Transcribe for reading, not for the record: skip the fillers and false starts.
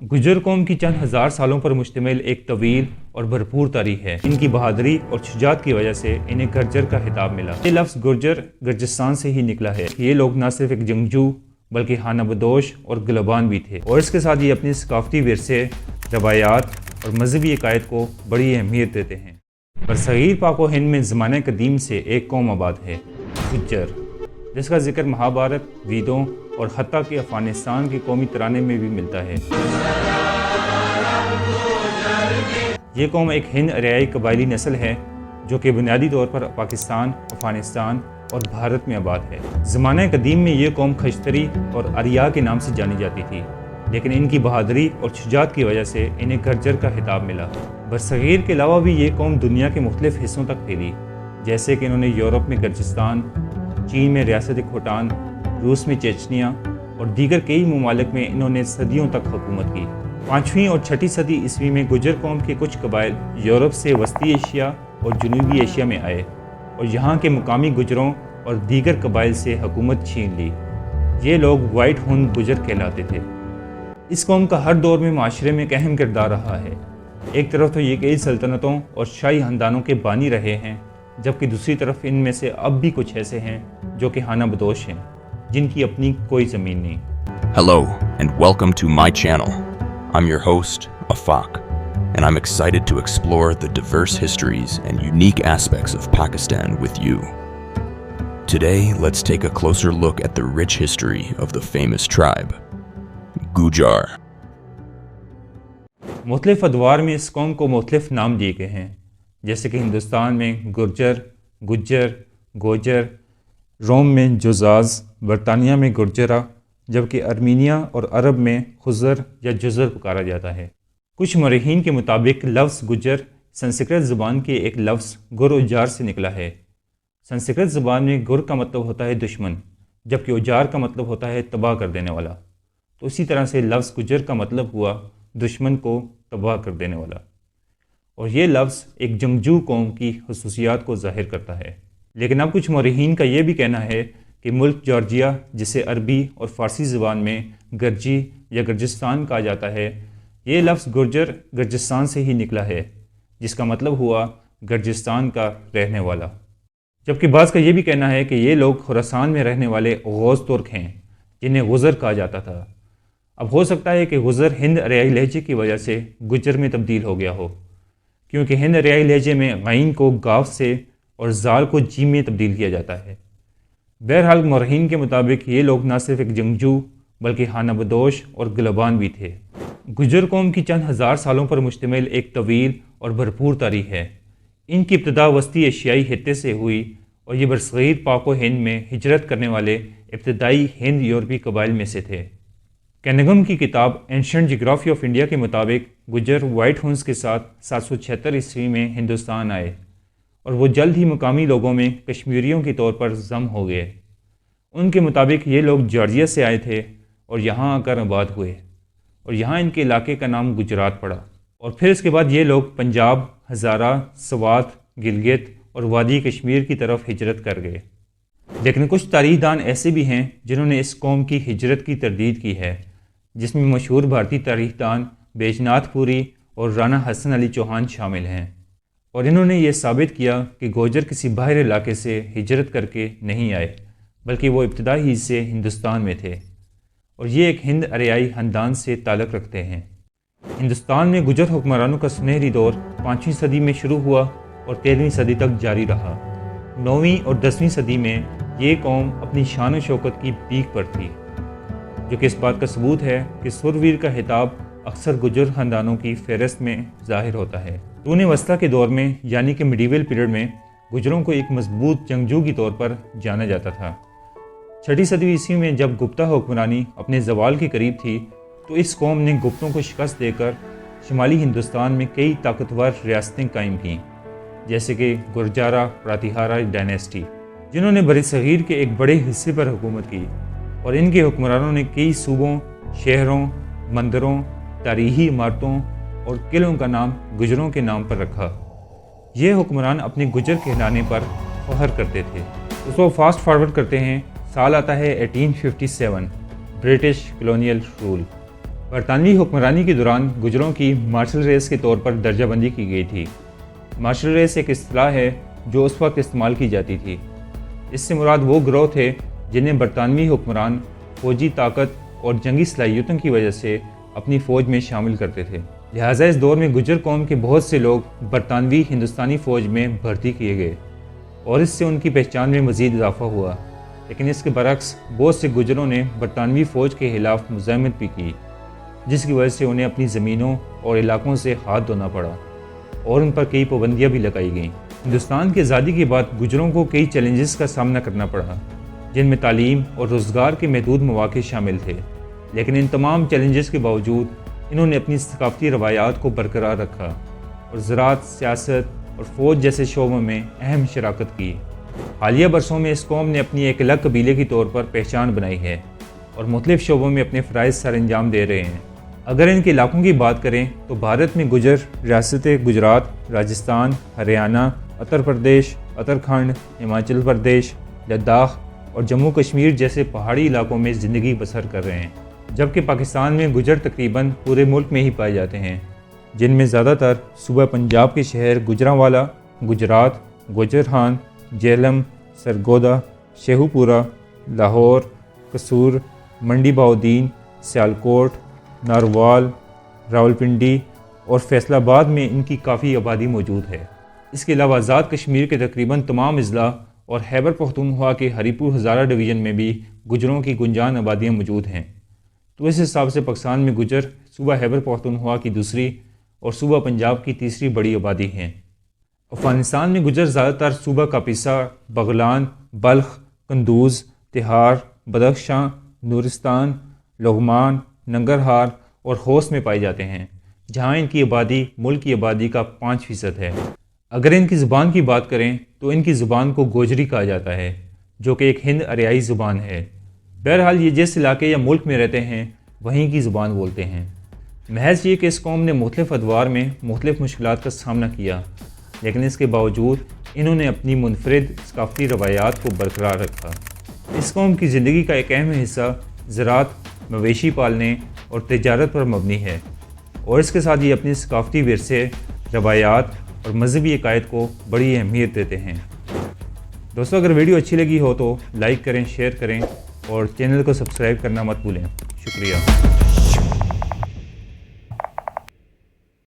गुजर कौम की चंद हज़ार सालों पर मुश्तमिल एक तवील और भरपूर तारीख है। इनकी बहादुरी और शुजात की वजह से इन्हें गरजर का खिताब मिला। ये लफ्ज़ गुर्जर गर्जिस्तान से ही निकला है। ये लोग न सिर्फ एक जंगजू बल्कि खाना बदोश और गलबान भी थे, और इसके साथ ये अपनी सकाफती विरसे, रवायात और मजहबी अकायद को बड़ी अहमियत देते हैं। बरसगीर पाक व हिंद में ज़माने कदीम से एक कौम आबाद है, गुज्जर, जिसका जिक्र महाभारत, वेदों और हत्ता कि अफ़गानिस्तान के कौमी तराने में भी मिलता है। ये कौम एक हिंद आरियाई कबायली नस्ल है जो कि बुनियादी तौर पर पाकिस्तान, अफ़गानिस्तान और भारत में आबाद है। ज़माने कदीम में ये कौम खश्तरी और आरिया के नाम से जानी जाती थी, लेकिन इनकी बहादुरी और शुजात की वजह से इन्हें गरजर का खिताब मिला। बरसगीर के अलावा भी ये कौम दुनिया के मुख्तलिफ हिस्सों तक फैली, जैसे कि इन्होंने यूरोप में गर्जिस्तान, चीन में रियासत खोटान, रूस में चेचनिया और दीगर कई ममालिक में इन्होंने सदियों तक हुकूमत की। 5वीं और 6ठी सदी ईस्वी में गुजर कौम के कुछ कबाइल यूरोप से वस्ती एशिया और जनूबी एशिया में आए और यहाँ के मुकामी गुजरों और दीगर कबाइल से हुकूमत छीन ली। ये लोग वाइट हुन गुजर कहलाते थे। इस कौम का हर दौर में माशरे में एक अहम किरदार रहा है। एक तरफ तो ये कई सल्तनतों और शाही खानदानों के बानी रहे हैं, जबकि दूसरी तरफ इनमें से अब भी कुछ ऐसे हैं जो कि खाना बदोश हैं, जिनकी अपनी कोई ज़मीन नहीं। Hello and welcome to my channel. I'm your host, Afaq, and I'm excited to explore the diverse histories and unique aspects of Pakistan with you. Today, let's take a closer look at the rich history of the famous tribe, Gujar. मुख्तलिफ अदवार में इस कौम को मुख्तलिफ नाम दिए गए हैं, जैसे कि हिंदुस्तान में गुर्जर, गुज्जर, गोजर, रोम में जुजाज, बरतानिया में गुर्जरा, जबकि अर्मीनिया और अरब में खुज़र या जुज़र पुकारा जाता है। कुछ मौरखीन के मुताबिक लफ्ज़ गुज्जर संस्कृत ज़बान के एक लफ्ज़ गुर उजार से निकला है। संस्कृत ज़बान में गुर का मतलब होता है दुश्मन, जबकि उजार का मतलब होता है तबाह कर देने वाला। तो इसी तरह से लफ्ज़ गुज्जर का मतलब हुआ दुश्मन को तबाह कर देने वाला, और ये लफ्ज़ एक जंगजू कौम की खसूसियात को ज़ाहिर करता है। लेकिन अब कुछ मौरखीन का ये भी कहना है कि मुल्क जॉर्जिया, जिसे अरबी और फ़ारसी ज़बान में गर्जी या गर्जिस्तान कहा जाता है, ये लफ्ज़ गुर्जर गर्जिस्तान से ही निकला है, जिसका मतलब हुआ गर्जिस्तान का रहने वाला। जबकि बाज़ का ये भी कहना है कि ये लोग खुरासान में रहने वाले गौज़ तुर्क हैं, जिन्हें गुज़र कहा जाता था। अब हो सकता है कि गुज़र हिंद आरियाई लहजे की वजह से गुज्जर में तब्दील हो गया हो, क्योंकि हिंद आरियाई लहजे में गैन को गाफ से और ज़ाल को जीम में तब्दील किया जाता है। बहरहाल मौरखीन के मुताबिक ये लोग न सिर्फ एक जंगजू बल्कि खाना बदोश और गलबान भी थे। गुजर कौम की चंद हज़ार सालों पर मुश्तमिल एक तवील और भरपूर तारीख है। इनकी इब्तदा वस्ती एशियाई खित्ते से हुई और ये बरसगीर पाक व हिंद में हिजरत करने वाले इब्तदाई हिंद यूरोपी कबाइल में से थे। कैनगम की किताब एंशिएंट जियोग्राफी ऑफ इंडिया के मुताबिक गुजर वाइट हुन्स के साथ 776 ईस्वी में हिंदुस्तान आए और वो जल्द ही मुकामी लोगों में कश्मीरियों के तौर पर जम हो गए। उनके मुताबिक ये लोग जॉर्जिया से आए थे और यहाँ आकर आबाद हुए, और यहाँ इनके इलाके का नाम गुजरात पड़ा, और फिर इसके बाद ये लोग पंजाब, हज़ारा, सवात, गिलगित और वादी कश्मीर की तरफ हिजरत कर गए। लेकिन कुछ तारीखदान ऐसे भी हैं जिन्होंने इस कौम की हिजरत की तरदीद की है, जिसमें मशहूर भारतीय तारीखदान बैजनाथ पुरी और राणा हसन अली चौहान शामिल हैं, और इन्होंने ये साबित किया कि गुर्जर किसी बाहरी इलाके से हिजरत करके नहीं आए, बल्कि वो इब्तदा ही से हिंदुस्तान में थे, और ये एक हिंद आरियाई ख़ानदान से ताल्लुक़ रखते हैं। हिंदुस्तान में गुजर हुक्मरानों का सुनहरी दौर 5वीं सदी में शुरू हुआ और 13वीं सदी तक जारी रहा। 9वीं और 10वीं सदी में ये कौम अपनी शान व शौकत की पीक पर थी, जो कि इस बात का सबूत है कि सुरवीर का खिताब अक्सर गुजर ख़ानदानों की फ़हरिस्त में ज़ाहिर होता है। क़ुरून वस्ता के दौर में, यानी कि मिडीवल पीरियड में, गुजरों को एक मजबूत जंगजू के तौर पर जाना जाता था। 6ठी सदी ईस्वी में जब गुप्ता हुक्मरानी अपने ज़वाल के करीब थी, तो इस कौम ने गुप्तों को शिकस्त देकर शुमाली हिंदुस्तान में कई ताकतवर रियासतें कायम कीं, जैसे कि गुर्जारा प्रातिहारा डायनेस्टी, जिन्होंने बरसगीर के एक बड़े हिस्से पर हुकूमत की, और इनके हुक्मरानों ने कई सूबों, शहरों, मंदिरों, तारीखी इमारतों और किलों का नाम गुजरों के नाम पर रखा। ये हुक्मरान अपने गुजर कहलाने पर फख्र करते थे। उसको फास्ट फॉरवर्ड करते हैं, साल आता है 1857, ब्रिटिश कॉलोनियल रूल। برطانوی حکمرانی کے دوران گجروں کی مارشل ریس کے طور پر درجہ بندی کی گئی تھی۔ مارشل ریس ایک اصطلاح ہے جو اس وقت استعمال کی جاتی تھی۔ اس سے مراد وہ گروہ تھے جنہیں برطانوی حکمران فوجی طاقت اور جنگی صلاحیتوں کی وجہ سے اپنی فوج میں شامل کرتے تھے۔ لہٰذا اس دور میں گجر قوم کے بہت سے لوگ برطانوی ہندوستانی فوج میں بھرتی کیے گئے اور اس سے ان کی پہچان میں مزید اضافہ ہوا، لیکن اس کے برعکس بہت سے گجروں نے برطانوی فوج کے خلاف مزاحمت بھی کی، جس کی وجہ سے انہیں اپنی زمینوں اور علاقوں سے ہاتھ دھونا پڑا اور ان پر کئی پابندیاں بھی لگائی گئیں۔ ہندوستان کی آزادی کے بعد گجروں کو کئی چیلنجز کا سامنا کرنا پڑا، جن میں تعلیم اور روزگار کے محدود مواقع شامل تھے، لیکن ان تمام چیلنجز کے باوجود انہوں نے اپنی ثقافتی روایات کو برقرار رکھا اور زراعت، سیاست اور فوج جیسے شعبوں میں اہم شراکت کی۔ حالیہ برسوں میں اس قوم نے اپنی ایک الگ قبیلے کے طور پر پہچان بنائی ہے اور مختلف شعبوں میں اپنے فرائض سر انجام دے رہے ہیں۔ اگر ان کے علاقوں کی بات کریں تو بھارت میں گجر ریاست گجرات، راجستھان، ہریانہ، اتر پردیش، اتراکھنڈ، ہماچل پردیش، لداخ اور جموں کشمیر جیسے پہاڑی علاقوں میں زندگی بسر کر رہے ہیں، جبکہ پاکستان میں گجر تقریباً پورے ملک میں ہی پائے جاتے ہیں، جن میں زیادہ تر صوبہ پنجاب کے شہر گوجرانوالا، گجرات، گوجرہان، جہلم، سرگودا، شیخو پورہ، لاہور، قصور، منڈی بہاؤدین، سیالکوٹ، ناروال، راولپنڈی اور فیصل آباد میں ان کی کافی آبادی موجود ہے۔ اس کے علاوہ آزاد کشمیر کے تقریباً تمام اضلاع اور خیبر پختونخوا کے ہری پور ہزارہ ڈویژن میں بھی گجروں کی گنجان آبادیاں موجود ہیں۔ تو اس حساب سے پاکستان میں گجر صوبہ خیبر پختونخوا کی دوسری اور صوبہ پنجاب کی تیسری بڑی آبادی ہیں۔ افغانستان میں گجر زیادہ تر صوبہ کاپیسا، بغلان، بلخ، قندوز، تہار، بدخشاں، نورستان، لغمان، ننگرہار اور خوست میں پائے جاتے ہیں، جہاں ان کی آبادی ملک کی آبادی کا 5% ہے۔ اگر ان کی زبان کی بات کریں تو ان کی زبان کو گوجری کہا جاتا ہے، جو کہ ایک ہند آریائی زبان ہے۔ بہرحال یہ جس علاقے یا ملک میں رہتے ہیں وہیں کی زبان بولتے ہیں۔ محض یہ کہ اس قوم نے مختلف ادوار میں مختلف مشکلات کا سامنا کیا، لیکن اس کے باوجود انہوں نے اپنی منفرد ثقافتی روایات کو برقرار رکھا۔ اس قوم کی زندگی کا ایک اہم حصہ زراعت، مویشی پالنے اور تجارت پر مبنی ہے، اور اس کے ساتھ یہ اپنی ثقافتی ورثے، روایات اور مذہبی عقائد کو بڑی اہمیت دیتے ہیں۔ دوستو اگر ویڈیو اچھی لگی ہو تو لائک کریں، شیئر کریں اور چینل کو سبسکرائب کرنا مت بھولیں۔ شکریہ۔